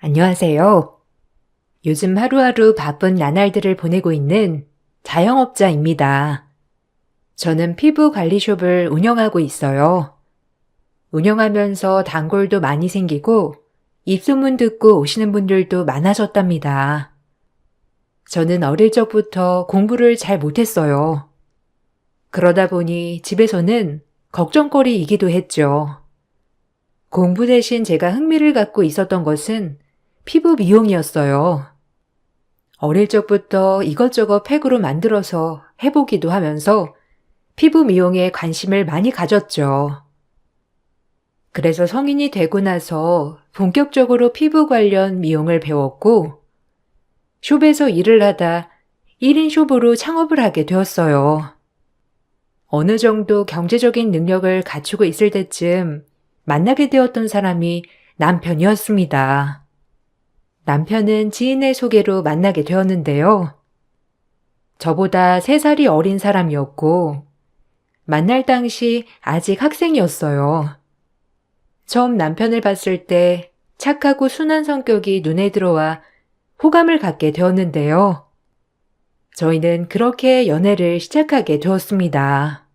안녕하세요. 요즘 하루하루 바쁜 나날들을 보내고 있는 자영업자입니다. 저는 피부 관리숍을 운영하고 있어요. 운영하면서 단골도 많이 생기고 입소문 듣고 오시는 분들도 많아졌답니다. 저는 어릴 적부터 공부를 잘 못했어요. 그러다 보니 집에서는 걱정거리이기도 했죠. 공부 대신 제가 흥미를 갖고 있었던 것은 피부 미용이었어요. 어릴 적부터 이것저것 팩으로 만들어서 해보기도 하면서 피부 미용에 관심을 많이 가졌죠. 그래서 성인이 되고 나서 본격적으로 피부 관련 미용을 배웠고, 숍에서 일을 하다 1인 숍으로 창업을 하게 되었어요. 어느 정도 경제적인 능력을 갖추고 있을 때쯤 만나게 되었던 사람이 남편이었습니다. 남편은 지인의 소개로 만나게 되었는데요. 저보다 3살이 어린 사람이었고, 만날 당시 아직 학생이었어요. 처음 남편을 봤을 때 착하고 순한 성격이 눈에 들어와 호감을 갖게 되었는데요. 저희는 그렇게 연애를 시작하게 되었습니다.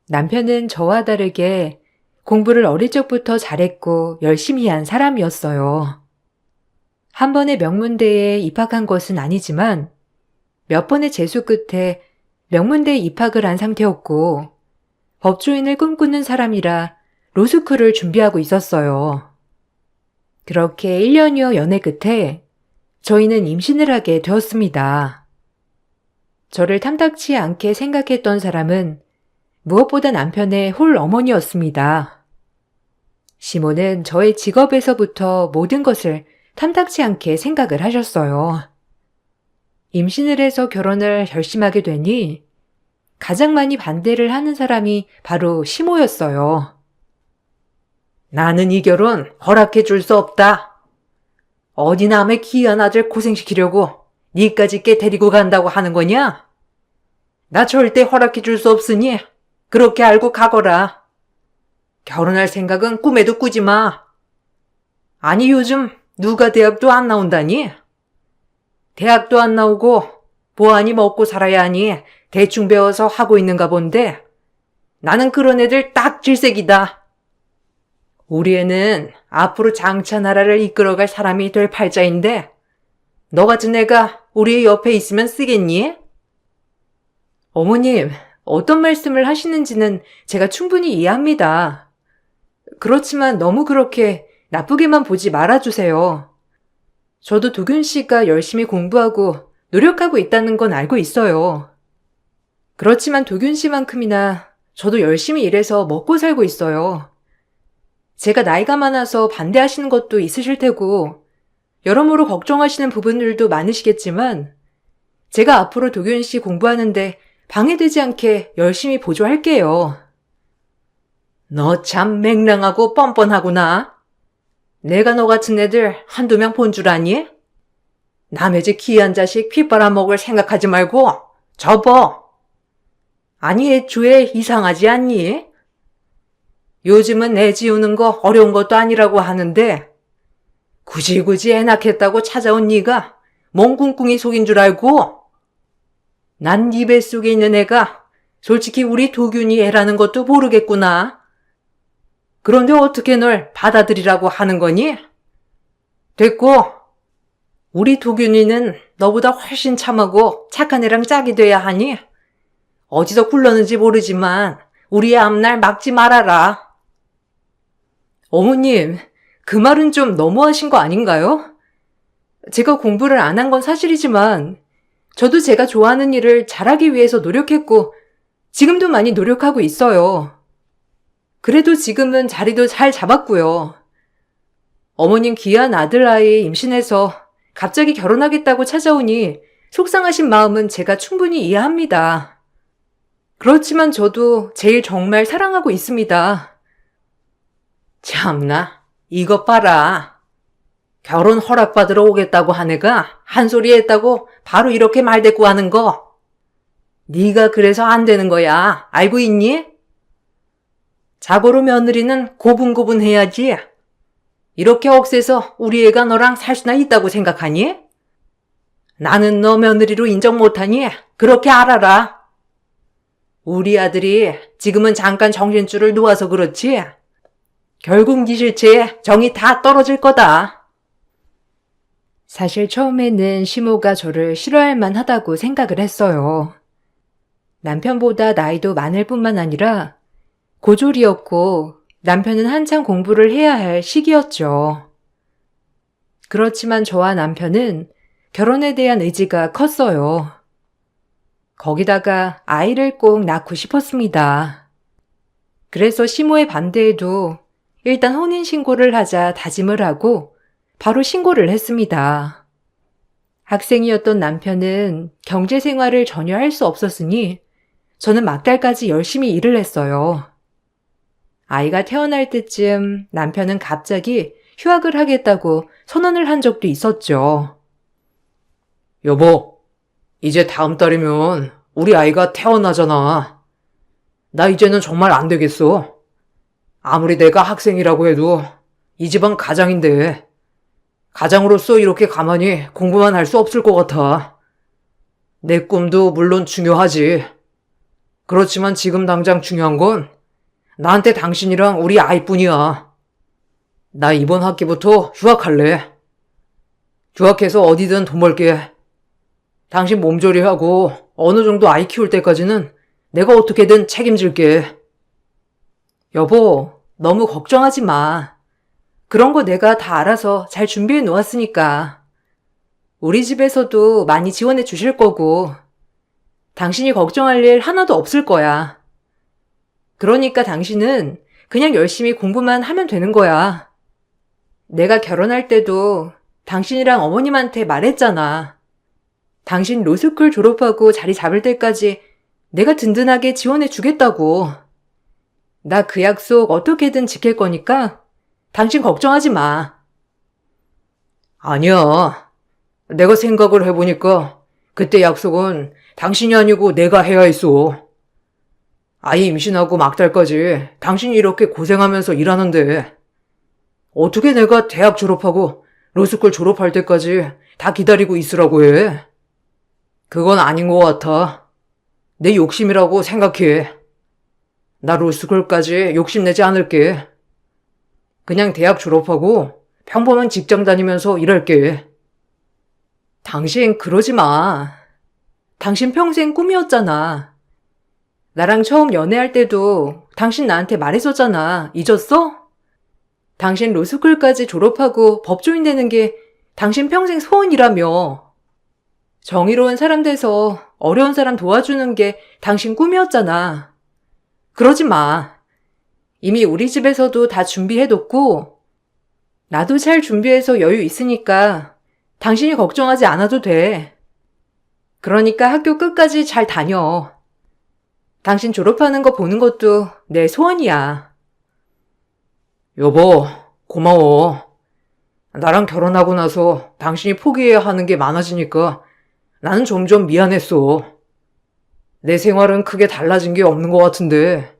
남편은 저와 다르게 공부를 어릴 적부터 잘했고 열심히 한 사람이었어요. 한 번의 명문대에 입학한 것은 아니지만 몇 번의 재수 끝에 명문대에 입학을 한 상태였고 법조인을 꿈꾸는 사람이라 로스쿨을 준비하고 있었어요. 그렇게 1년여 연애 끝에 저희는 임신을 하게 되었습니다. 저를 탐탁치 않게 생각했던 사람은 무엇보다 남편의 홀 어머니였습니다. 시모는 저의 직업에서부터 모든 것을 탐탁치 않게 생각을 하셨어요. 임신을 해서 결혼을 결심하게 되니 가장 많이 반대를 하는 사람이 바로 시모였어요. 나는 이 결혼 허락해 줄 수 없다. 어디 남의 귀한 아들 고생시키려고 니까지 꽤 데리고 간다고 하는 거냐? 나 절대 허락해 줄 수 없으니 그렇게 알고 가거라. 결혼할 생각은 꿈에도 꾸지 마. 아니 요즘 누가 대학도 안 나온다니? 대학도 안 나오고 보안이 먹고 살아야 하니 대충 배워서 하고 있는가 본데 나는 그런 애들 딱 질색이다. 우리 애는 앞으로 장차 나라를 이끌어갈 사람이 될 팔자인데 너 같은 애가 우리 애 옆에 있으면 쓰겠니? 어머님, 어떤 말씀을 하시는지는 제가 충분히 이해합니다. 그렇지만 너무 그렇게 나쁘게만 보지 말아주세요. 저도 도균 씨가 열심히 공부하고 노력하고 있다는 건 알고 있어요. 그렇지만 도균 씨만큼이나 저도 열심히 일해서 먹고 살고 있어요. 제가 나이가 많아서 반대하시는 것도 있으실 테고 여러모로 걱정하시는 부분들도 많으시겠지만 제가 앞으로 도균 씨 공부하는데 방해되지 않게 열심히 보조할게요. 너 참 맹랑하고 뻔뻔하구나. 내가 너 같은 애들 한두 명 본 줄 아니? 남의 집 귀한 자식 피 빨아먹을 생각하지 말고 접어. 아니 애초에 이상하지 않니? 요즘은 애 지우는 거 어려운 것도 아니라고 하는데 굳이 애 낳겠다고 찾아온 네가 뭔 꿍꿍이 속인 줄 알고? 난 네 뱃속에 있는 애가 솔직히 우리 도균이 애라는 것도 모르겠구나. 그런데 어떻게 널 받아들이라고 하는 거니? 됐고, 우리 도균이는 너보다 훨씬 참하고 착한 애랑 짝이 돼야 하니 어디서 굴렀는지 모르지만 우리의 앞날 막지 말아라. 어머님, 그 말은 좀 너무하신 거 아닌가요? 제가 공부를 안 한 건 사실이지만 저도 제가 좋아하는 일을 잘하기 위해서 노력했고 지금도 많이 노력하고 있어요. 그래도 지금은 자리도 잘 잡았고요. 어머님 귀한 아들아이 임신해서 갑자기 결혼하겠다고 찾아오니 속상하신 마음은 제가 충분히 이해합니다. 그렇지만 저도 제일 정말 사랑하고 있습니다. 참나, 이것 봐라. 결혼 허락받으러 오겠다고 한 애가 한 소리 했다고 바로 이렇게 말대꾸 하는 거. 네가 그래서 안 되는 거야. 알고 있니? 자고로 며느리는 고분고분해야지. 이렇게 억세서 우리 애가 너랑 살 수나 있다고 생각하니? 나는 너 며느리로 인정 못하니 그렇게 알아라. 우리 아들이 지금은 잠깐 정신줄을 놓아서 그렇지 결국 네 실체에 정이 다 떨어질 거다. 사실 처음에는 시모가 저를 싫어할 만하다고 생각을 했어요. 남편보다 나이도 많을 뿐만 아니라 고졸이었고 남편은 한창 공부를 해야 할 시기였죠. 그렇지만 저와 남편은 결혼에 대한 의지가 컸어요. 거기다가 아이를 꼭 낳고 싶었습니다. 그래서 시모의 반대에도 일단 혼인신고를 하자 다짐을 하고 바로 신고를 했습니다. 학생이었던 남편은 경제생활을 전혀 할 수 없었으니 저는 막달까지 열심히 일을 했어요. 아이가 태어날 때쯤 남편은 갑자기 휴학을 하겠다고 선언을 한 적도 있었죠. 여보, 이제 다음 달이면 우리 아이가 태어나잖아. 나 이제는 정말 안 되겠어. 아무리 내가 학생이라고 해도 이 집안 가장인데 가장으로서 이렇게 가만히 공부만 할 수 없을 것 같아. 내 꿈도 물론 중요하지. 그렇지만 지금 당장 중요한 건 나한테 당신이랑 우리 아이뿐이야. 나 이번 학기부터 휴학할래. 휴학해서 어디든 돈 벌게. 당신 몸조리하고 어느 정도 아이 키울 때까지는 내가 어떻게든 책임질게. 여보, 너무 걱정하지 마. 그런 거 내가 다 알아서 잘 준비해 놓았으니까. 우리 집에서도 많이 지원해 주실 거고 당신이 걱정할 일 하나도 없을 거야. 그러니까 당신은 그냥 열심히 공부만 하면 되는 거야. 내가 결혼할 때도 당신이랑 어머님한테 말했잖아. 당신 로스쿨 졸업하고 자리 잡을 때까지 내가 든든하게 지원해 주겠다고. 나 그 약속 어떻게든 지킬 거니까 당신 걱정하지 마. 아니야. 내가 생각을 해보니까 그때 약속은 당신이 아니고 내가 해야 했어. 아이 임신하고 막달까지 당신이 이렇게 고생하면서 일하는데 어떻게 내가 대학 졸업하고 로스쿨 졸업할 때까지 다 기다리고 있으라고 해. 그건 아닌 것 같아. 내 욕심이라고 생각해. 나 로스쿨까지 욕심내지 않을게. 그냥 대학 졸업하고 평범한 직장 다니면서 일할게. 당신 그러지 마. 당신 평생 꿈이었잖아. 나랑 처음 연애할 때도 당신 나한테 말했었잖아. 잊었어? 당신 로스쿨까지 졸업하고 법조인 되는 게 당신 평생 소원이라며. 정의로운 사람 돼서 어려운 사람 도와주는 게 당신 꿈이었잖아. 그러지 마. 이미 우리 집에서도 다 준비해뒀고 나도 잘 준비해서 여유 있으니까 당신이 걱정하지 않아도 돼. 그러니까 학교 끝까지 잘 다녀. 당신 졸업하는 거 보는 것도 내 소원이야. 여보, 고마워. 나랑 결혼하고 나서 당신이 포기해야 하는 게 많아지니까 나는 점점 미안했어. 내 생활은 크게 달라진 게 없는 것 같은데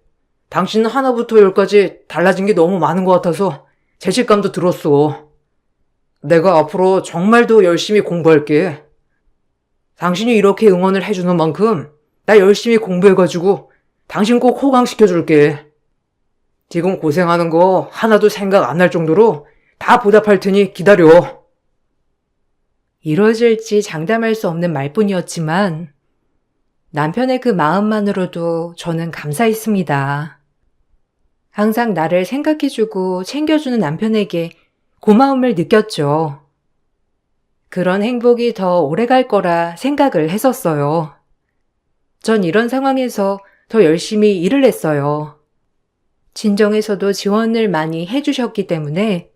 당신은 하나부터 열까지 달라진 게 너무 많은 것 같아서 죄책감도 들었어. 내가 앞으로 정말 더 열심히 공부할게. 당신이 이렇게 응원을 해주는 만큼 나 열심히 공부해가지고 당신 꼭 호강시켜줄게. 지금 고생하는 거 하나도 생각 안 날 정도로 다 보답할 테니 기다려. 이뤄질지 장담할 수 없는 말뿐이었지만 남편의 그 마음만으로도 저는 감사했습니다. 항상 나를 생각해주고 챙겨주는 남편에게 고마움을 느꼈죠. 그런 행복이 더 오래갈 거라 생각을 했었어요. 전 이런 상황에서 더 열심히 일을 했어요. 친정에서도 지원을 많이 해주셨기 때문에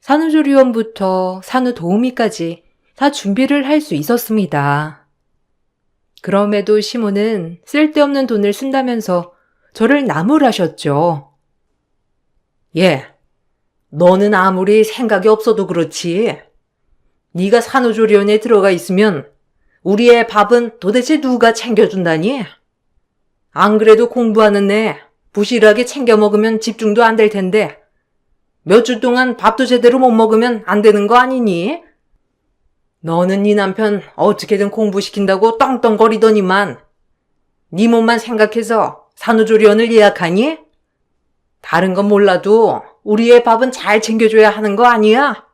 산후조리원부터 산후도우미까지 다 준비를 할 수 있었습니다. 그럼에도 시모는 쓸데없는 돈을 쓴다면서 저를 나무라셨죠. 예, 너는 아무리 생각이 없어도 그렇지. 네가 산후조리원에 들어가 있으면 우리 애 밥은 도대체 누가 챙겨준다니? 안 그래도 공부하는 애 부실하게 챙겨 먹으면 집중도 안 될 텐데 몇 주 동안 밥도 제대로 못 먹으면 안 되는 거 아니니? 너는 네 남편 어떻게든 공부시킨다고 떵떵거리더니만 네 몸만 생각해서 산후조리원을 예약하니? 다른 건 몰라도 우리 애 밥은 잘 챙겨줘야 하는 거 아니야?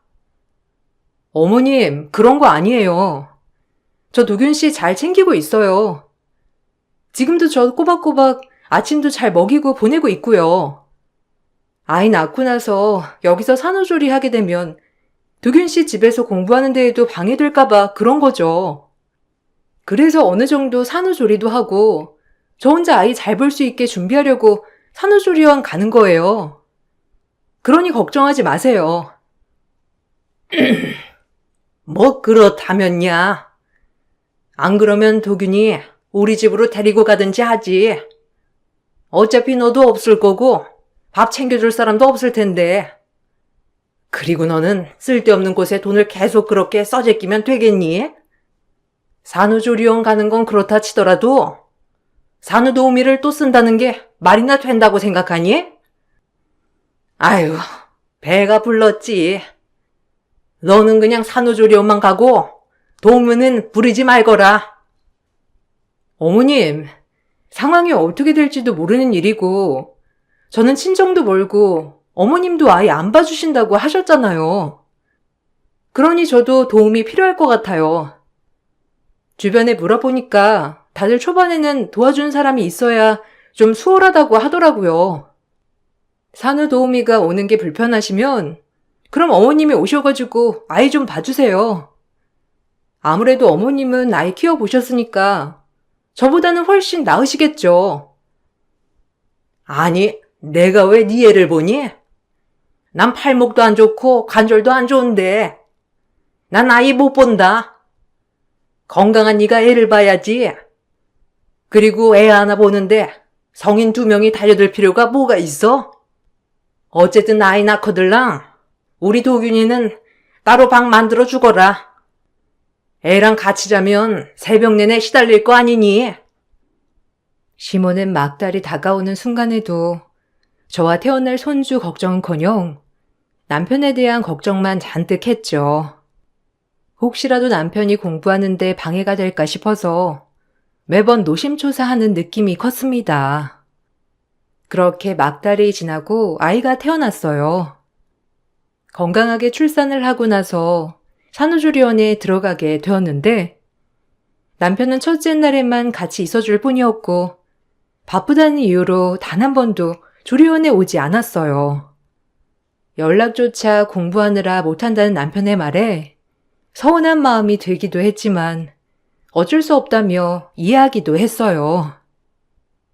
어머님, 그런 거 아니에요. 저 도균 씨 잘 챙기고 있어요. 지금도 저 꼬박꼬박 아침도 잘 먹이고 보내고 있고요. 아이 낳고 나서 여기서 산후조리 하게 되면 도균 씨 집에서 공부하는 데에도 방해될까봐 그런 거죠. 그래서 어느 정도 산후조리도 하고 저 혼자 아이 잘 볼 수 있게 준비하려고 산후조리원 가는 거예요. 그러니 걱정하지 마세요. 뭐 그렇다면야. 안 그러면 도균이 우리 집으로 데리고 가든지 하지. 어차피 너도 없을 거고 밥 챙겨줄 사람도 없을 텐데. 그리고 너는 쓸데없는 곳에 돈을 계속 그렇게 써제끼면 되겠니? 산후조리원 가는 건 그렇다 치더라도 산후도우미를 또 쓴다는 게 말이나 된다고 생각하니? 아유, 배가 불렀지. 너는 그냥 산후조리원만 가고 도우미는 부르지 말거라. 어머님, 상황이 어떻게 될지도 모르는 일이고 저는 친정도 멀고 어머님도 아예 안 봐주신다고 하셨잖아요. 그러니 저도 도움이 필요할 것 같아요. 주변에 물어보니까 다들 초반에는 도와준 사람이 있어야 좀 수월하다고 하더라고요. 산후도우미가 오는 게 불편하시면 그럼 어머님이 오셔가지고 아이 좀 봐주세요. 아무래도 어머님은 아이 키워보셨으니까 저보다는 훨씬 나으시겠죠. 아니, 내가 왜 네 애를 보니? 난 팔목도 안 좋고 관절도 안 좋은데 난 아이 못 본다. 건강한 네가 애를 봐야지. 그리고 애 하나 보는데 성인 2명이 달려들 필요가 뭐가 있어? 어쨌든 아이 낳거들랑 우리 도균이는 따로 방 만들어 주거라. 애랑 같이 자면 새벽 내내 시달릴 거 아니니? 시모는 막달이 다가오는 순간에도 저와 태어날 손주 걱정은커녕 남편에 대한 걱정만 잔뜩 했죠. 혹시라도 남편이 공부하는데 방해가 될까 싶어서 매번 노심초사하는 느낌이 컸습니다. 그렇게 막달이 지나고 아이가 태어났어요. 건강하게 출산을 하고 나서 산후조리원에 들어가게 되었는데 남편은 첫째 날에만 같이 있어줄 뿐이었고 바쁘다는 이유로 단 한 번도 조리원에 오지 않았어요. 연락조차 공부하느라 못한다는 남편의 말에 서운한 마음이 들기도 했지만 어쩔 수 없다며 이해하기도 했어요.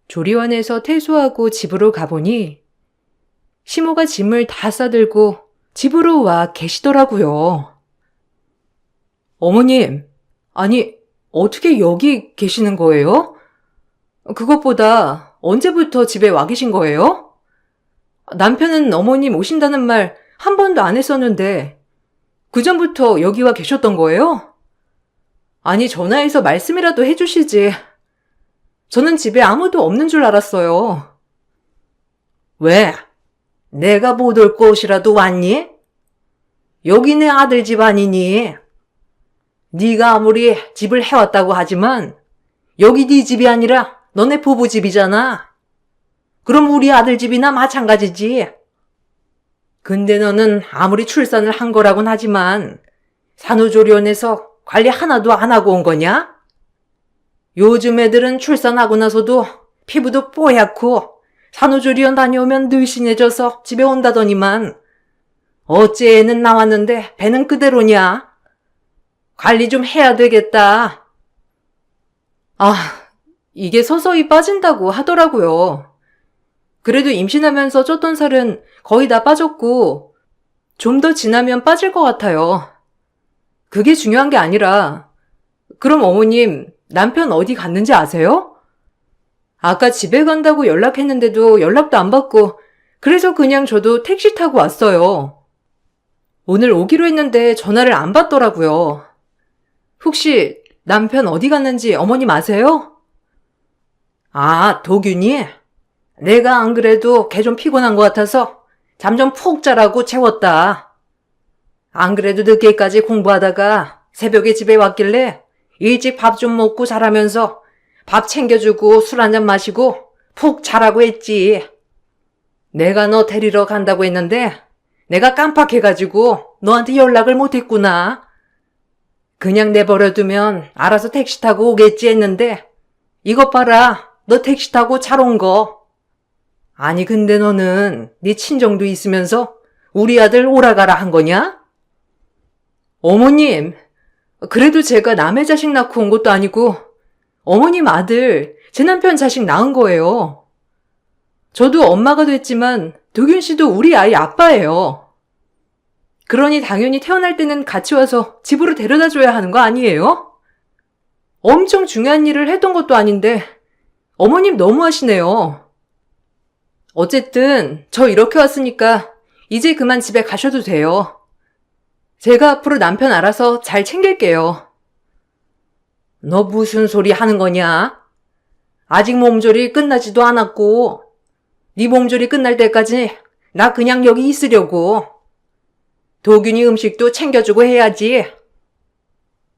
조리원에서 퇴소하고 집으로 가보니 시모가 짐을 다 싸들고 집으로 와 계시더라고요. 어머님, 아니 어떻게 여기 계시는 거예요? 그것보다 언제부터 집에 와 계신 거예요? 남편은 어머님 오신다는 말 한 번도 안 했었는데 그전부터 여기 와 계셨던 거예요? 아니 전화해서 말씀이라도 해주시지. 저는 집에 아무도 없는 줄 알았어요. 왜? 내가 못 올 곳이라도 왔니? 여기 내 아들 집 아니니? 네가 아무리 집을 해왔다고 하지만 여기 네 집이 아니라 너네 부부 집이잖아. 그럼 우리 아들 집이나 마찬가지지. 근데 너는 아무리 출산을 한 거라곤 하지만 산후조리원에서 관리 하나도 안 하고 온 거냐? 요즘 애들은 출산하고 나서도 피부도 뽀얗고 산후조리원 다녀오면 늘씬해져서 집에 온다더니만 어째 애는 나왔는데 배는 그대로냐? 관리 좀 해야 되겠다. 아, 이게 서서히 빠진다고 하더라고요. 그래도 임신하면서 쪘던 살은 거의 다 빠졌고 좀 더 지나면 빠질 것 같아요. 그게 중요한 게 아니라 그럼 어머님 남편 어디 갔는지 아세요? 아까 집에 간다고 연락했는데도 연락도 안 받고 그래서 그냥 저도 택시 타고 왔어요. 오늘 오기로 했는데 전화를 안 받더라고요. 혹시 남편 어디 갔는지 어머님 아세요? 아, 도균이? 내가 안 그래도 걔 좀 피곤한 것 같아서 잠 좀 푹 자라고 채웠다. 안 그래도 늦게까지 공부하다가 새벽에 집에 왔길래 일찍 밥 좀 먹고 자라면서 밥 챙겨주고 술 한잔 마시고 푹 자라고 했지. 내가 너 데리러 간다고 했는데 내가 깜빡해가지고 너한테 연락을 못했구나. 그냥 내버려두면 알아서 택시 타고 오겠지 했는데 이것 봐라. 너 택시 타고 잘 온 거. 아니 근데 너는 네 친정도 있으면서 우리 아들 오라가라 한 거냐? 어머님, 그래도 제가 남의 자식 낳고 온 것도 아니고 어머님 아들, 제 남편 자식 낳은 거예요. 저도 엄마가 됐지만 도균 씨도 우리 아이 아빠예요. 그러니 당연히 태어날 때는 같이 와서 집으로 데려다 줘야 하는 거 아니에요? 엄청 중요한 일을 했던 것도 아닌데 어머님 너무하시네요. 어쨌든 저 이렇게 왔으니까 이제 그만 집에 가셔도 돼요. 제가 앞으로 남편 알아서 잘 챙길게요. 너 무슨 소리 하는 거냐? 아직 몸조리 끝나지도 않았고 네 몸조리 끝날 때까지 나 그냥 여기 있으려고. 도균이 음식도 챙겨주고 해야지.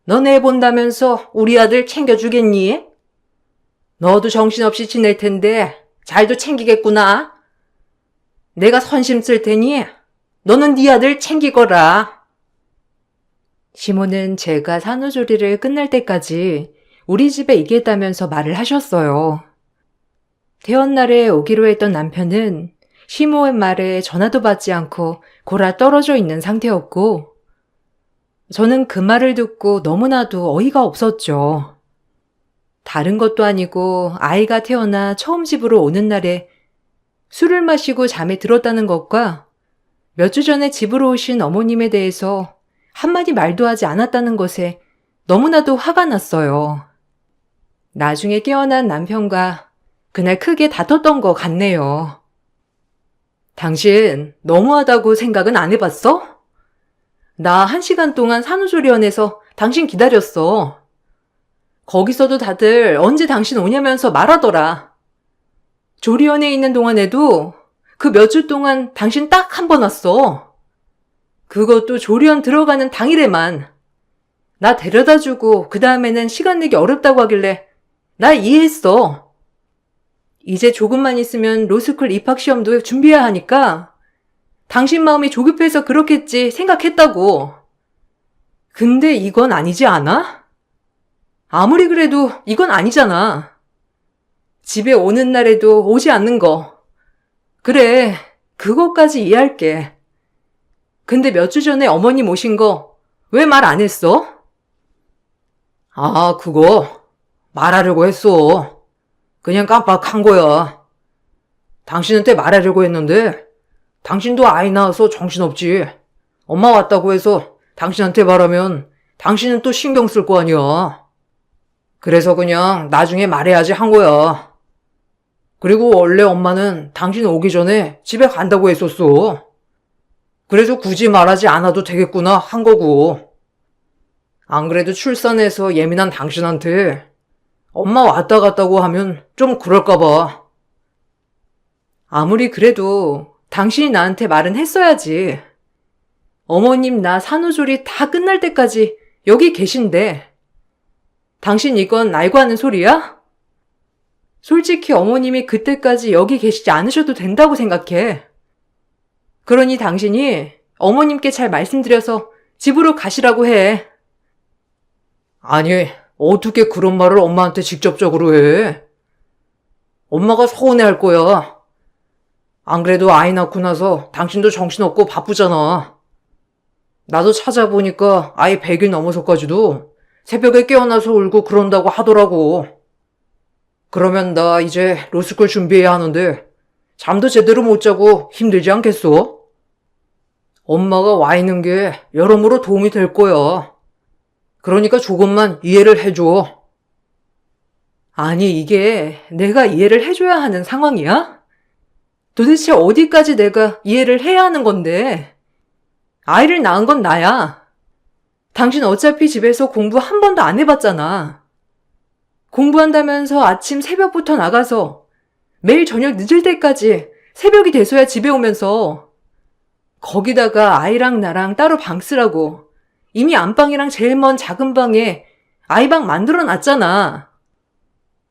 너네 본다면서 우리 아들 챙겨주겠니? 너도 정신없이 지낼 텐데 잘도 챙기겠구나. 내가 선심 쓸 테니 너는 네 아들 챙기거라. 시모는 제가 산후조리를 끝날 때까지 우리 집에 있겠다면서 말을 하셨어요. 퇴원날에 오기로 했던 남편은 시모의 말에 전화도 받지 않고 골아 떨어져 있는 상태였고 저는 그 말을 듣고 너무나도 어이가 없었죠. 다른 것도 아니고 아이가 태어나 처음 집으로 오는 날에 술을 마시고 잠에 들었다는 것과 몇 주 전에 집으로 오신 어머님에 대해서 한마디 말도 하지 않았다는 것에 너무나도 화가 났어요. 나중에 깨어난 남편과 그날 크게 다퉜던 것 같네요. 당신 너무하다고 생각은 안 해봤어? 나 1시간 동안 산후조리원에서 당신 기다렸어. 거기서도 다들 언제 당신 오냐면서 말하더라. 조리원에 있는 동안에도 그 몇 주 동안 당신 딱 한 번 왔어. 그것도 조리원 들어가는 당일에만. 나 데려다주고 그 다음에는 시간 내기 어렵다고 하길래 나 이해했어. 이제 조금만 있으면 로스쿨 입학시험도 준비해야 하니까 당신 마음이 조급해서 그렇겠지 생각했다고. 근데 이건 아니지 않아? 아무리 그래도 이건 아니잖아. 집에 오는 날에도 오지 않는 거. 그래, 그것까지 이해할게. 근데 몇 주 전에 어머님 오신 거 왜 말 안 했어? 아, 그거 말하려고 했어. 그냥 깜빡한 거야. 당신한테 말하려고 했는데 당신도 아이 낳아서 정신없지. 엄마 왔다고 해서 당신한테 말하면 당신은 또 신경 쓸 거 아니야. 그래서 그냥 나중에 말해야지 한 거야. 그리고 원래 엄마는 당신 오기 전에 집에 간다고 했었어. 그래서 굳이 말하지 않아도 되겠구나 한 거고. 안 그래도 출산해서 예민한 당신한테 엄마 왔다 갔다고 하면 좀 그럴까 봐. 아무리 그래도 당신이 나한테 말은 했어야지. 어머님 나 산후조리 다 끝날 때까지 여기 계신데 당신 이건 알고 하는 소리야? 솔직히 어머님이 그때까지 여기 계시지 않으셔도 된다고 생각해. 그러니 당신이 어머님께 잘 말씀드려서 집으로 가시라고 해. 아니, 어떻게 그런 말을 엄마한테 직접적으로 해? 엄마가 서운해할 거야. 안 그래도 아이 낳고 나서 당신도 정신없고 바쁘잖아. 나도 찾아보니까 아이 100일 넘어서까지도 새벽에 깨어나서 울고 그런다고 하더라고. 그러면 나 이제 로스쿨 준비해야 하는데 잠도 제대로 못 자고 힘들지 않겠어? 엄마가 와 있는 게 여러모로 도움이 될 거야. 그러니까 조금만 이해를 해줘. 아니, 이게 내가 이해를 해줘야 하는 상황이야? 도대체 어디까지 내가 이해를 해야 하는 건데? 아이를 낳은 건 나야. 당신 어차피 집에서 공부 한 번도 안 해봤잖아. 공부한다면서 아침 새벽부터 나가서 매일 저녁 늦을 때까지 새벽이 돼서야 집에 오면서 거기다가 아이랑 나랑 따로 방 쓰라고 이미 안방이랑 제일 먼 작은 방에 아이방 만들어 놨잖아.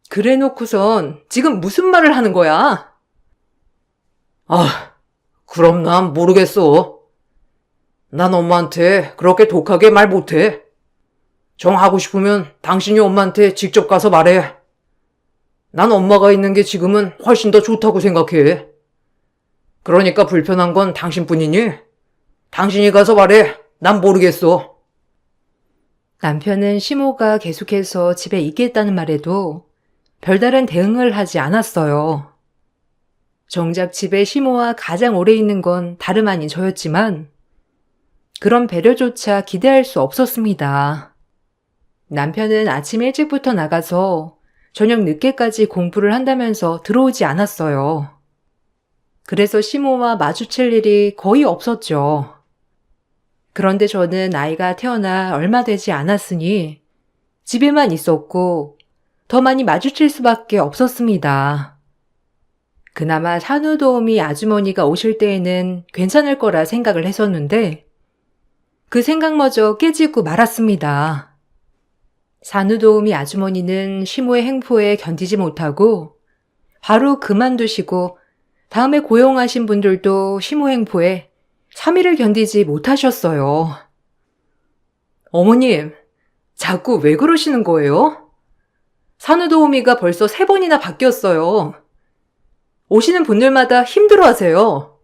그래 놓고선 지금 무슨 말을 하는 거야? 그럼 난 모르겠어. 난 엄마한테 그렇게 독하게 말 못해. 정하고 싶으면 당신이 엄마한테 직접 가서 말해. 난 엄마가 있는 게 지금은 훨씬 더 좋다고 생각해. 그러니까 불편한 건 당신뿐이니? 당신이 가서 말해. 난 모르겠어. 남편은 시모가 계속해서 집에 있겠다는 말에도 별다른 대응을 하지 않았어요. 정작 집에 시모와 가장 오래 있는 건 다름 아닌 저였지만 그런 배려조차 기대할 수 없었습니다. 남편은 아침 일찍부터 나가서 저녁 늦게까지 공부를 한다면서 들어오지 않았어요. 그래서 시모와 마주칠 일이 거의 없었죠. 그런데 저는 아이가 태어나 얼마 되지 않았으니 집에만 있었고 더 많이 마주칠 수밖에 없었습니다. 그나마 산후도우미 아주머니가 오실 때에는 괜찮을 거라 생각을 했었는데 그 생각마저 깨지고 말았습니다. 산후도우미 아주머니는 시모의 행포에 견디지 못하고 바로 그만두시고 다음에 고용하신 분들도 시모 행포에 3일을 견디지 못하셨어요. 어머님, 자꾸 왜 그러시는 거예요? 산후도우미가 벌써 3번이나 바뀌었어요. 오시는 분들마다 힘들어하세요.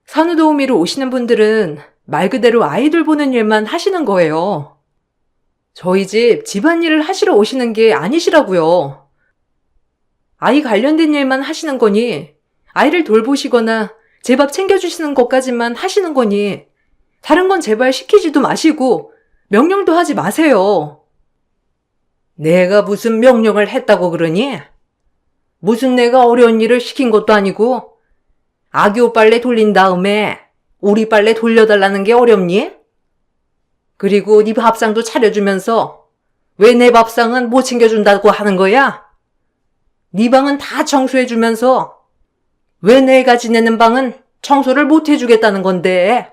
산후도우미로 오시는 분들은 말 그대로 아이들 보는 일만 하시는 거예요. 저희 집 집안일을 하시러 오시는 게 아니시라고요. 아이 관련된 일만 하시는 거니 아이를 돌보시거나 제 밥 챙겨주시는 것까지만 하시는 거니 다른 건 제발 시키지도 마시고 명령도 하지 마세요. 내가 무슨 명령을 했다고 그러니? 무슨 내가 어려운 일을 시킨 것도 아니고 아기 옷 빨래 돌린 다음에 우리 빨래 돌려달라는 게 어렵니? 그리고 네 밥상도 차려주면서 왜 내 밥상은 못 챙겨준다고 하는 거야? 네 방은 다 청소해주면서 왜 내가 지내는 방은 청소를 못 해주겠다는 건데?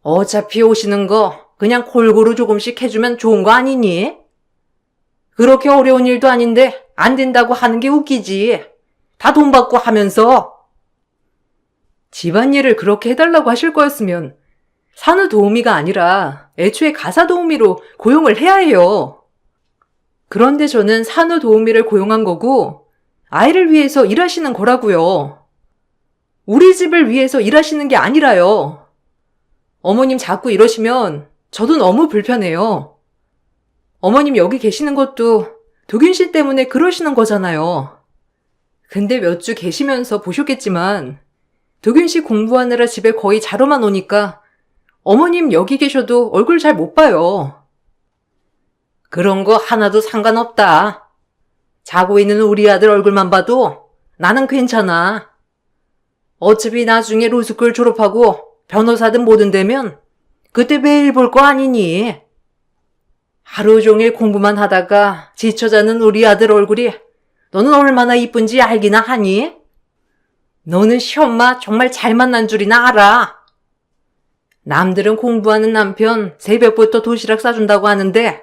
어차피 오시는 거 그냥 골고루 조금씩 해주면 좋은 거 아니니? 그렇게 어려운 일도 아닌데 안 된다고 하는 게 웃기지. 다 돈 받고 하면서. 집안일을 그렇게 해달라고 하실 거였으면 산후도우미가 아니라 애초에 가사도우미로 고용을 해야 해요. 그런데 저는 산후도우미를 고용한 거고 아이를 위해서 일하시는 거라고요. 우리 집을 위해서 일하시는 게 아니라요. 어머님 자꾸 이러시면 저도 너무 불편해요. 어머님 여기 계시는 것도 도균 씨 때문에 그러시는 거잖아요. 근데 몇 주 계시면서 보셨겠지만 도균 씨 공부하느라 집에 거의 자러만 오니까 어머님 여기 계셔도 얼굴 잘 못 봐요. 그런 거 하나도 상관없다. 자고 있는 우리 아들 얼굴만 봐도 나는 괜찮아. 어차피 나중에 로스쿨 졸업하고 변호사든 뭐든 되면 그때 매일 볼 거 아니니. 하루 종일 공부만 하다가 지쳐 자는 우리 아들 얼굴이 너는 얼마나 이쁜지 알기나 하니? 너는 시엄마 정말 잘 만난 줄이나 알아. 남들은 공부하는 남편 새벽부터 도시락 싸준다고 하는데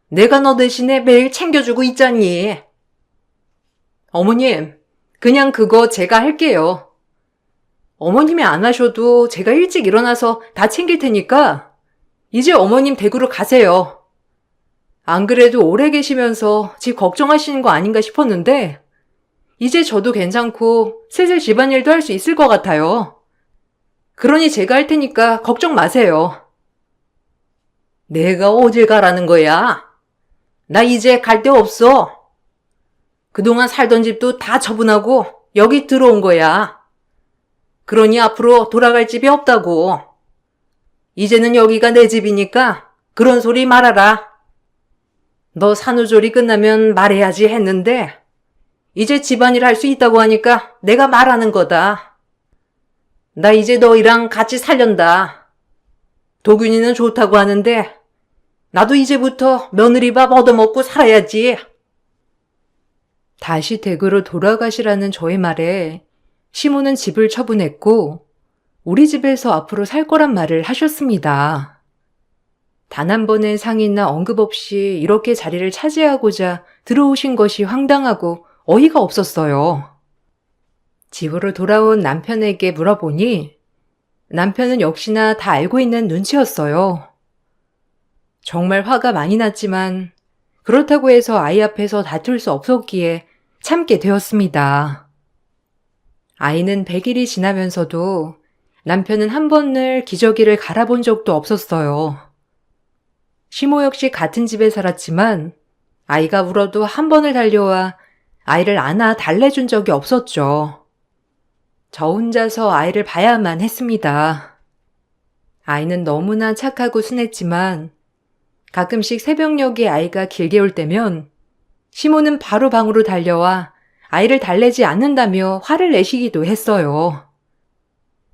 내가 너 대신에 매일 챙겨주고 있잖니. 어머님, 그냥 그거 제가 할게요. 어머님이 안 하셔도 제가 일찍 일어나서 다 챙길 테니까 이제 어머님 댁으로 가세요. 안 그래도 오래 계시면서 집 걱정하시는 거 아닌가 싶었는데 이제 저도 괜찮고 슬슬 집안일도 할 수 있을 것 같아요. 그러니 제가 할 테니까 걱정 마세요. 내가 어딜 가라는 거야? 나 이제 갈 데 없어. 그동안 살던 집도 다 처분하고 여기 들어온 거야. 그러니 앞으로 돌아갈 집이 없다고. 이제는 여기가 내 집이니까 그런 소리 말아라. 너 산후조리 끝나면 말해야지 했는데 이제 집안일 할 수 있다고 하니까 내가 말하는 거다. 나 이제 너희랑 같이 살련다. 도균이는 좋다고 하는데 나도 이제부터 며느리 밥 얻어먹고 살아야지. 다시 댁으로 돌아가시라는 저의 말에 시모는 집을 처분했고 우리 집에서 앞으로 살 거란 말을 하셨습니다. 단 한 번의 상의나 언급 없이 이렇게 자리를 차지하고자 들어오신 것이 황당하고 어이가 없었어요. 집으로 돌아온 남편에게 물어보니 남편은 역시나 다 알고 있는 눈치였어요. 정말 화가 많이 났지만 그렇다고 해서 아이 앞에서 다툴 수 없었기에 참게 되었습니다. 아이는 100일이 지나면서도 남편은 한 번을 기저귀를 갈아본 적도 없었어요. 시모 역시 같은 집에 살았지만 아이가 울어도 한 번을 달려와 아이를 안아 달래준 적이 없었죠. 저 혼자서 아이를 봐야만 했습니다. 아이는 너무나 착하고 순했지만 가끔씩 새벽녘에 아이가 길게 올 때면 시모는 바로 방으로 달려와 아이를 달래지 않는다며 화를 내시기도 했어요.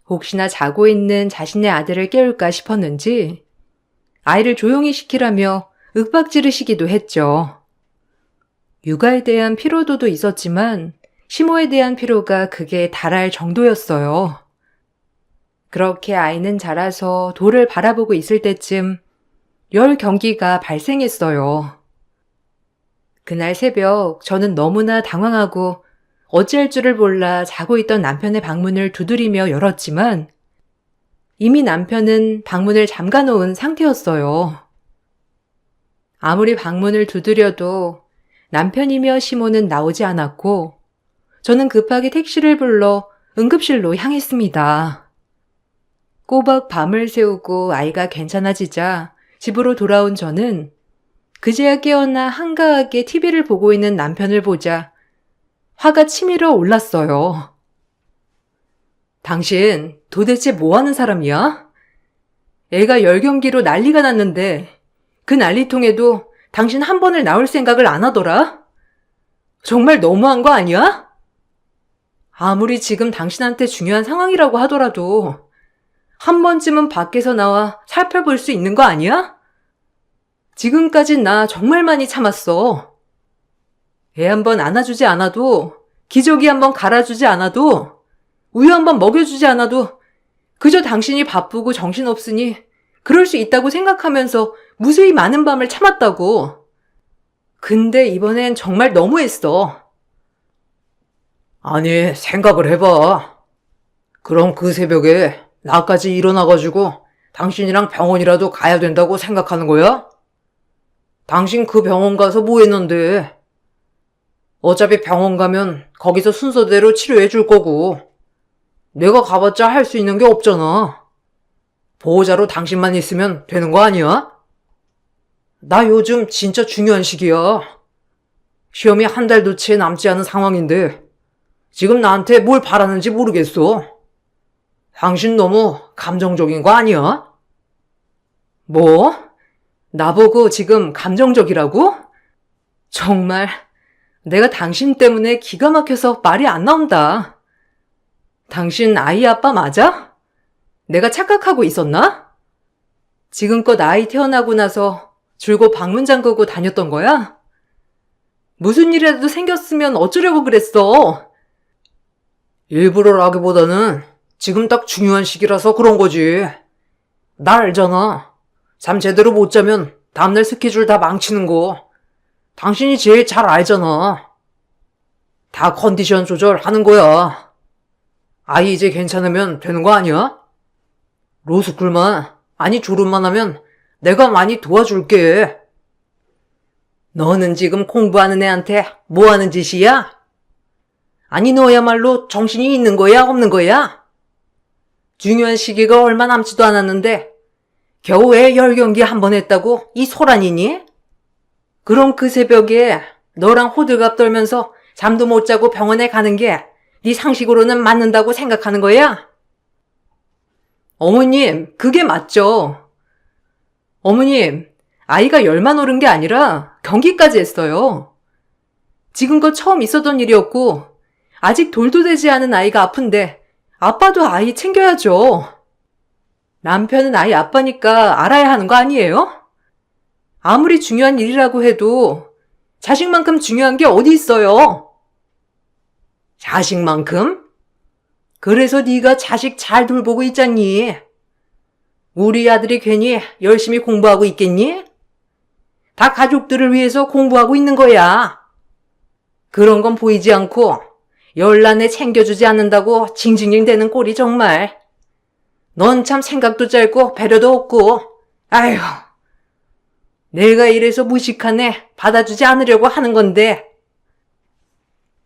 혹시나 자고 있는 자신의 아들을 깨울까 싶었는지 아이를 조용히 시키라며 윽박지르시기도 했죠. 육아에 대한 피로도도 있었지만 시모에 대한 피로가 극에 달할 정도였어요. 그렇게 아이는 자라서 돌을 바라보고 있을 때쯤 열 경기가 발생했어요. 그날 새벽 저는 너무나 당황하고 어찌할 줄을 몰라 자고 있던 남편의 방문을 두드리며 열었지만 이미 남편은 방문을 잠가놓은 상태였어요. 아무리 방문을 두드려도 남편이며 시모는 나오지 않았고 저는 급하게 택시를 불러 응급실로 향했습니다. 꼬박 밤을 새우고 아이가 괜찮아지자 집으로 돌아온 저는 그제야 깨어나 한가하게 TV를 보고 있는 남편을 보자 화가 치밀어 올랐어요. 당신 도대체 뭐 하는 사람이야? 애가 열경기로 난리가 났는데 그 난리통에도 당신 한 번을 나올 생각을 안 하더라? 정말 너무한 거 아니야? 아무리 지금 당신한테 중요한 상황이라고 하더라도 한 번쯤은 밖에서 나와 살펴볼 수 있는 거 아니야? 지금까진 나 정말 많이 참았어. 애 한 번 안아주지 않아도, 기저귀 한 번 갈아주지 않아도, 우유 한 번 먹여주지 않아도 그저 당신이 바쁘고 정신없으니 그럴 수 있다고 생각하면서 무수히 많은 밤을 참았다고. 근데 이번엔 정말 너무했어. 아니, 생각을 해봐. 그럼 그 새벽에 나까지 일어나가지고 당신이랑 병원이라도 가야 된다고 생각하는 거야? 당신 그 병원 가서 뭐 했는데? 어차피 병원 가면 거기서 순서대로 치료해 줄 거고 내가 가봤자 할 수 있는 게 없잖아. 보호자로 당신만 있으면 되는 거 아니야? 나 요즘 진짜 중요한 시기야. 시험이 한 달도 채 남지 않은 상황인데 지금 나한테 뭘 바라는지 모르겠어. 당신 너무 감정적인 거 아니야? 뭐? 나보고 지금 감정적이라고? 정말 내가 당신 때문에 기가 막혀서 말이 안 나온다. 당신 아이 아빠 맞아? 내가 착각하고 있었나? 지금껏 아이 태어나고 나서 줄곧 방문 잠그고 다녔던 거야? 무슨 일이라도 생겼으면 어쩌려고 그랬어? 일부러라기보다는 지금 딱 중요한 시기라서 그런 거지. 나 알잖아. 잠 제대로 못 자면 다음날 스케줄 다 망치는 거. 당신이 제일 잘 알잖아. 다 컨디션 조절하는 거야. 아이 이제 괜찮으면 되는 거 아니야? 로스쿨만, 아니 졸업만 하면 내가 많이 도와줄게. 너는 지금 공부하는 애한테 뭐 하는 짓이야? 아니 너야말로 정신이 있는 거야 없는 거야? 중요한 시기가 얼마 남지도 않았는데 겨우 애 열경기 한 번 했다고 이 소란이니? 그럼 그 새벽에 너랑 호들갑 떨면서 잠도 못 자고 병원에 가는 게 네 상식으로는 맞는다고 생각하는 거야? 어머님, 그게 맞죠? 어머님, 아이가 열만 오른 게 아니라 경기까지 했어요. 지금껏 처음 있었던 일이었고 아직 돌도 되지 않은 아이가 아픈데 아빠도 아이 챙겨야죠. 남편은 아이 아빠니까 알아야 하는 거 아니에요? 아무리 중요한 일이라고 해도 자식만큼 중요한 게 어디 있어요? 자식만큼? 그래서 네가 자식 잘 돌보고 있잖니. 우리 아들이 괜히 열심히 공부하고 있겠니? 다 가족들을 위해서 공부하고 있는 거야. 그런 건 보이지 않고 열란에 챙겨주지 않는다고 징징징대는 꼴이 정말. 넌 참 생각도 짧고 배려도 없고. 아휴, 내가 이래서 무식하네 받아주지 않으려고 하는 건데.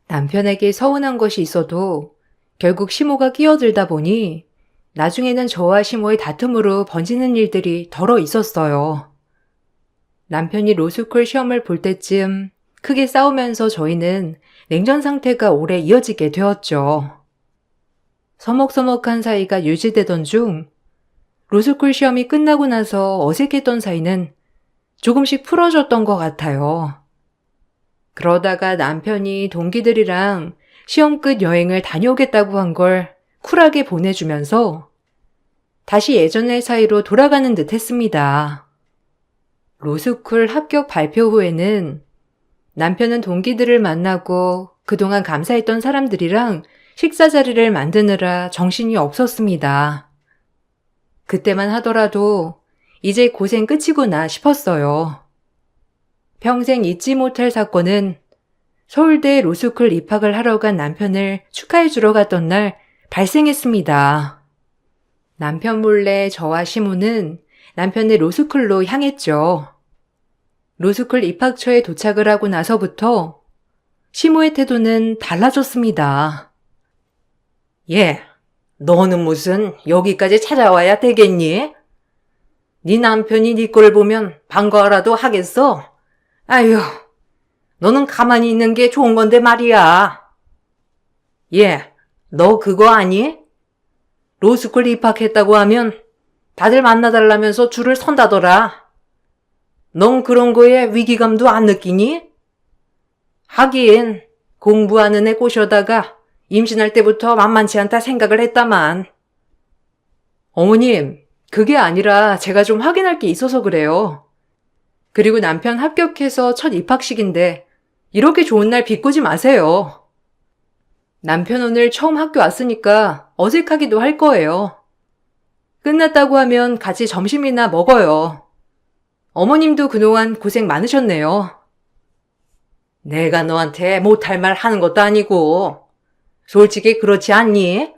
남편에게 서운한 것이 있어도 결국 시모가 끼어들다 보니 나중에는 저와 시모의 다툼으로 번지는 일들이 덜어 있었어요. 남편이 로스쿨 시험을 볼 때쯤 크게 싸우면서 저희는 냉전 상태가 오래 이어지게 되었죠. 서먹서먹한 사이가 유지되던 중 로스쿨 시험이 끝나고 나서 어색했던 사이는 조금씩 풀어졌던 것 같아요. 그러다가 남편이 동기들이랑 시험 끝 여행을 다녀오겠다고 한 걸 쿨하게 보내주면서 다시 예전의 사이로 돌아가는 듯 했습니다. 로스쿨 합격 발표 후에는 남편은 동기들을 만나고 그동안 감사했던 사람들이랑 식사 자리를 만드느라 정신이 없었습니다. 그때만 하더라도 이제 고생 끝이구나 싶었어요. 평생 잊지 못할 사건은 서울대 로스쿨 입학을 하러 간 남편을 축하해 주러 갔던 날 발생했습니다. 남편 몰래 저와 시모는 남편의 로스쿨로 향했죠. 로스쿨 입학처에 도착을 하고 나서부터 시모의 태도는 달라졌습니다. 예, 너는 무슨 여기까지 찾아와야 되겠니? 네 남편이 네 꼴을 보면 반가워라도 하겠어? 아휴, 너는 가만히 있는 게 좋은 건데 말이야. 예, 너 그거 아니? 로스쿨 입학했다고 하면 다들 만나달라면서 줄을 선다더라. 넌 그런 거에 위기감도 안 느끼니? 하긴 공부하는 애 꼬셔다가 임신할 때부터 만만치 않다 생각을 했다만. 어머님, 그게 아니라 제가 좀 확인할 게 있어서 그래요. 그리고 남편 합격해서 첫 입학식인데 이렇게 좋은 날 비꼬지 마세요. 남편 오늘 처음 학교 왔으니까 어색하기도 할 거예요. 끝났다고 하면 같이 점심이나 먹어요. 어머님도 그동안 고생 많으셨네요. 내가 너한테 못할 말 하는 것도 아니고 솔직히 그렇지 않니?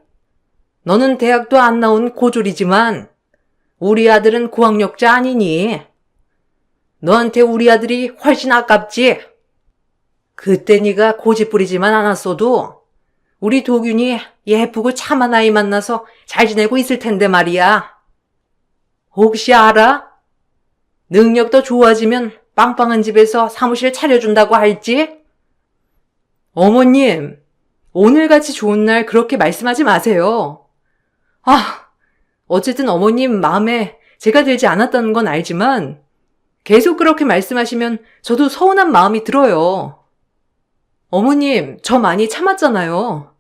너는 대학도 안 나온 고졸이지만 우리 아들은 고학력자 아니니? 너한테 우리 아들이 훨씬 아깝지? 그때 네가 고집 부리지만 않았어도 우리 도균이 예쁘고 참한 아이 만나서 잘 지내고 있을 텐데 말이야. 혹시 알아? 능력도 좋아지면 빵빵한 집에서 사무실 차려준다고 할지? 어머님, 오늘같이 좋은 날 그렇게 말씀하지 마세요. 어쨌든 어머님 마음에 제가 들지 않았다는 건 알지만 계속 그렇게 말씀하시면 저도 서운한 마음이 들어요. 어머님, 저 많이 참았잖아요.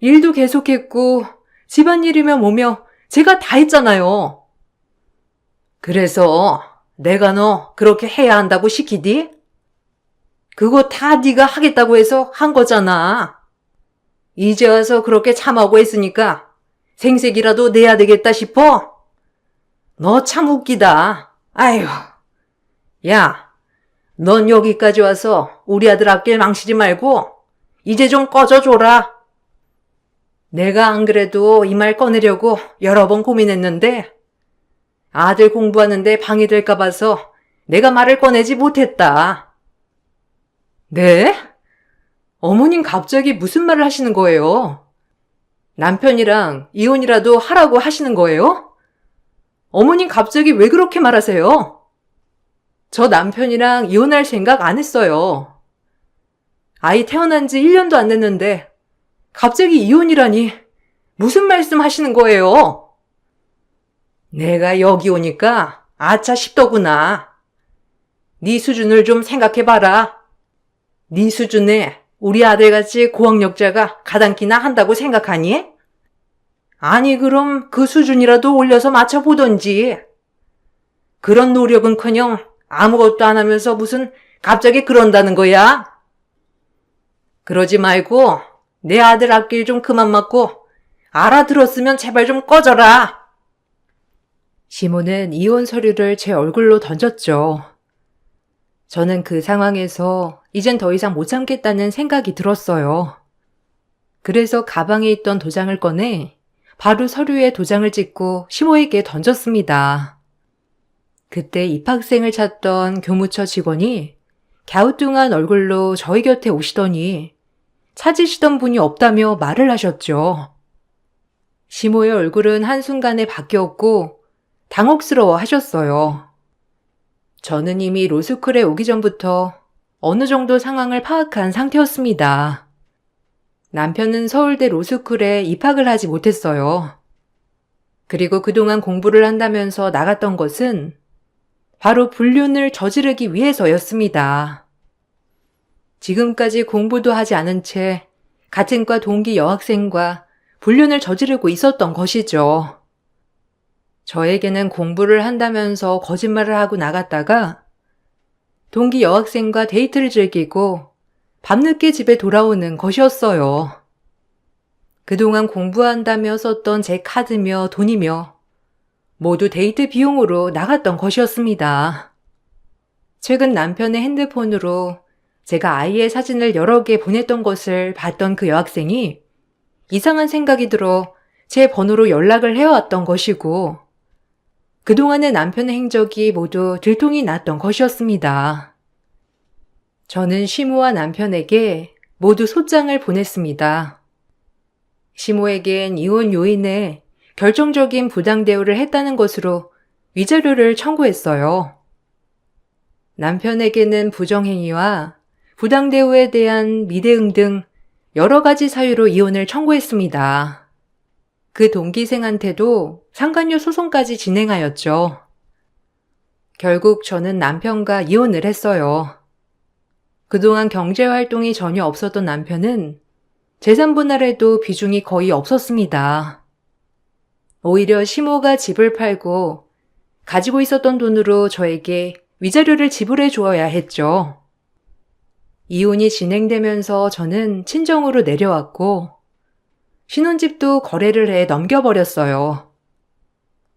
일도 계속했고 집안일이며 뭐며 제가 다 했잖아요. 그래서 내가 너 그렇게 해야 한다고 시키디? 그거 다 네가 하겠다고 해서 한 거잖아. 이제 와서 그렇게 참하고 했으니까 생색이라도 내야 되겠다 싶어? 너 참 웃기다. 아휴. 야, 넌 여기까지 와서 우리 아들 앞길 망치지 말고 이제 좀 꺼져줘라. 내가 안 그래도 이 말 꺼내려고 여러 번 고민했는데 아들 공부하는데 방해될까 봐서 내가 말을 꺼내지 못했다. 네? 어머님 갑자기 무슨 말을 하시는 거예요? 남편이랑 이혼이라도 하라고 하시는 거예요? 어머님 갑자기 왜 그렇게 말하세요? 저 남편이랑 이혼할 생각 안 했어요. 아이 태어난 지 1년도 안 됐는데 갑자기 이혼이라니 무슨 말씀 하시는 거예요? 내가 여기 오니까 아차 싶더구나. 네 수준을 좀 생각해봐라. 네 수준에 우리 아들같이 고학력자가 가당키나 한다고 생각하니? 아니 그럼 그 수준이라도 올려서 맞춰보던지. 그런 노력은커녕 아무것도 안 하면서 무슨 갑자기 그런다는 거야? 그러지 말고 내 아들 앞길 좀 그만 맞고 알아들었으면 제발 좀 꺼져라. 시모는 이혼 서류를 제 얼굴로 던졌죠. 저는 그 상황에서 이젠 더 이상 못 참겠다는 생각이 들었어요. 그래서 가방에 있던 도장을 꺼내 바로 서류에 도장을 찍고 시모에게 던졌습니다. 그때 입학생을 찾던 교무처 직원이 갸우뚱한 얼굴로 저희 곁에 오시더니 찾으시던 분이 없다며 말을 하셨죠. 시모의 얼굴은 한순간에 바뀌었고 당혹스러워 하셨어요. 저는 이미 로스쿨에 오기 전부터 어느 정도 상황을 파악한 상태였습니다. 남편은 서울대 로스쿨에 입학을 하지 못했어요. 그리고 그동안 공부를 한다면서 나갔던 것은 바로 불륜을 저지르기 위해서였습니다. 지금까지 공부도 하지 않은 채 같은 과 동기 여학생과 불륜을 저지르고 있었던 것이죠. 저에게는 공부를 한다면서 거짓말을 하고 나갔다가 동기 여학생과 데이트를 즐기고 밤늦게 집에 돌아오는 것이었어요. 그동안 공부한다며 썼던 제 카드며 돈이며 모두 데이트 비용으로 나갔던 것이었습니다. 최근 남편의 핸드폰으로 제가 아이의 사진을 여러 개 보냈던 것을 봤던 그 여학생이 이상한 생각이 들어 제 번호로 연락을 해왔던 것이고 그동안의 남편의 행적이 모두 들통이 났던 것이었습니다. 저는 시모와 남편에게 모두 소장을 보냈습니다. 시모에겐 이혼 요인에 결정적인 부당 대우를 했다는 것으로 위자료를 청구했어요. 남편에게는 부정행위와 부당 대우에 대한 미대응 등 여러 가지 사유로 이혼을 청구했습니다. 그 동기생한테도 상간녀 소송까지 진행하였죠. 결국 저는 남편과 이혼을 했어요. 그동안 경제활동이 전혀 없었던 남편은 재산 분할에도 비중이 거의 없었습니다. 오히려 시모가 집을 팔고 가지고 있었던 돈으로 저에게 위자료를 지불해 주어야 했죠. 이혼이 진행되면서 저는 친정으로 내려왔고 신혼집도 거래를 해 넘겨버렸어요.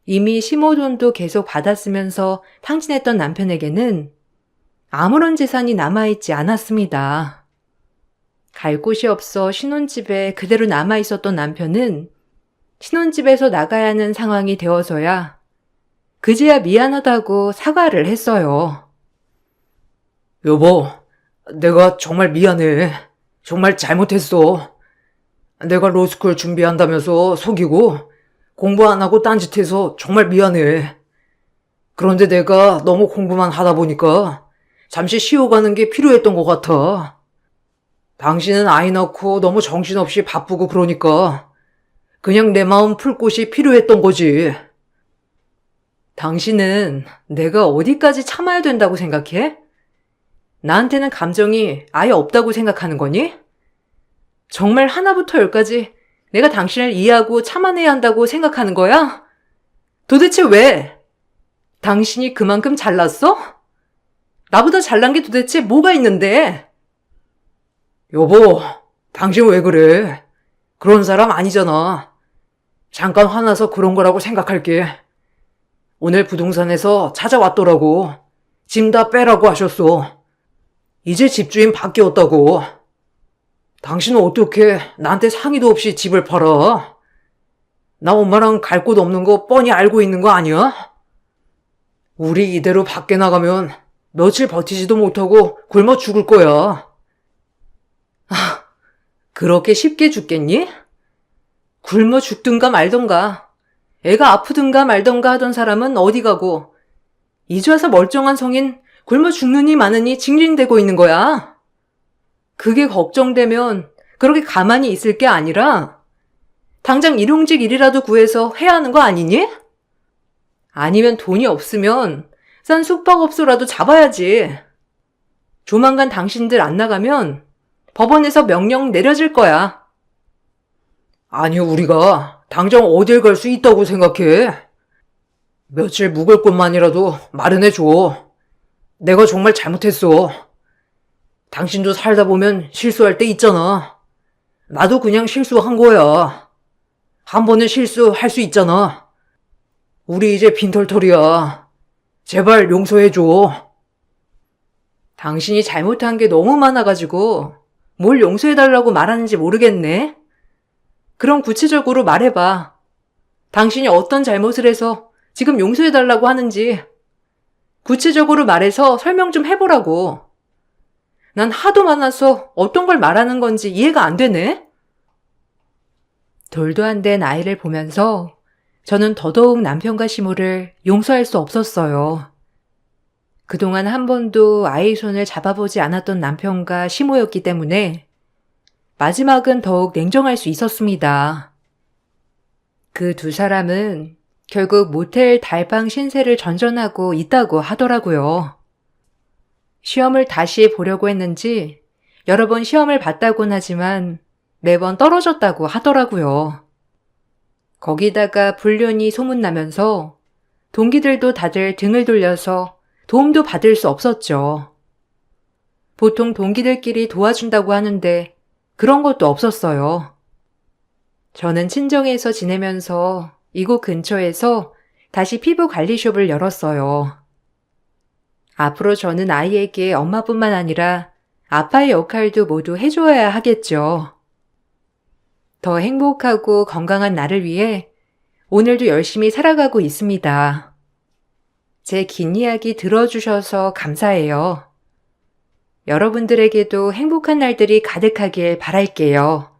이미 시모 돈도 계속 받았으면서 탕진했던 남편에게는 아무런 재산이 남아있지 않았습니다. 갈 곳이 없어 신혼집에 그대로 남아있었던 남편은 신혼집에서 나가야 하는 상황이 되어서야 그제야 미안하다고 사과를 했어요. 여보, 내가 정말 미안해. 정말 잘못했어. 내가 로스쿨 준비한다면서 속이고 공부 안 하고 딴짓해서 정말 미안해. 그런데 내가 너무 공부만 하다 보니까 잠시 쉬어가는 게 필요했던 것 같아. 당신은 아이 낳고 너무 정신없이 바쁘고 그러니까 그냥 내 마음 풀 곳이 필요했던 거지. 당신은 내가 어디까지 참아야 된다고 생각해? 나한테는 감정이 아예 없다고 생각하는 거니? 정말 하나부터 열까지 내가 당신을 이해하고 참아내야 한다고 생각하는 거야? 도대체 왜? 당신이 그만큼 잘났어? 나보다 잘난 게 도대체 뭐가 있는데? 여보, 당신 왜 그래? 그런 사람 아니잖아. 잠깐 화나서 그런 거라고 생각할게. 오늘 부동산에서 찾아왔더라고. 짐 다 빼라고 하셨어. 이제 집주인 바뀌었다고. 당신은 어떻게 나한테 상의도 없이 집을 팔아? 나 엄마랑 갈 곳 없는 거 뻔히 알고 있는 거 아니야? 우리 이대로 밖에 나가면 며칠 버티지도 못하고 굶어 죽을 거야. 그렇게 쉽게 죽겠니? 굶어 죽든가 말던가, 애가 아프든가 말던가 하던 사람은 어디 가고, 이제 와서 멀쩡한 성인 굶어 죽느니 마느니 징징대고 있는 거야. 그게 걱정되면 그렇게 가만히 있을 게 아니라 당장 일용직 일이라도 구해서 해야 하는 거 아니니? 아니면 돈이 없으면 싼 숙박업소라도 잡아야지. 조만간 당신들 안 나가면 법원에서 명령 내려질 거야. 아니, 우리가 당장 어딜 갈 수 있다고 생각해? 며칠 묵을 곳만이라도 마련해줘. 내가 정말 잘못했어. 당신도 살다 보면 실수할 때 있잖아. 나도 그냥 실수한 거야. 한 번은 실수할 수 있잖아. 우리 이제 빈털털이야. 제발 용서해줘. 당신이 잘못한 게 너무 많아가지고 뭘 용서해달라고 말하는지 모르겠네. 그럼 구체적으로 말해봐. 당신이 어떤 잘못을 해서 지금 용서해달라고 하는지 구체적으로 말해서 설명 좀 해보라고. 난 하도 많아서 어떤 걸 말하는 건지 이해가 안 되네. 돌도 안 된 아이를 보면서 저는 더더욱 남편과 시모를 용서할 수 없었어요. 그동안 한 번도 아이의 손을 잡아보지 않았던 남편과 시모였기 때문에 마지막은 더욱 냉정할 수 있었습니다. 그 두 사람은 결국 모텔 달방 신세를 전전하고 있다고 하더라고요. 시험을 다시 보려고 했는지 여러 번 시험을 봤다곤 하지만 매번 떨어졌다고 하더라고요. 거기다가 불륜이 소문나면서 동기들도 다들 등을 돌려서 도움도 받을 수 없었죠. 보통 동기들끼리 도와준다고 하는데 그런 것도 없었어요. 저는 친정에서 지내면서 이곳 근처에서 다시 피부 관리숍을 열었어요. 앞으로 저는 아이에게 엄마뿐만 아니라 아빠의 역할도 모두 해줘야 하겠죠. 더 행복하고 건강한 나를 위해 오늘도 열심히 살아가고 있습니다. 제 긴 이야기 들어주셔서 감사해요. 여러분들에게도 행복한 날들이 가득하길 바랄게요.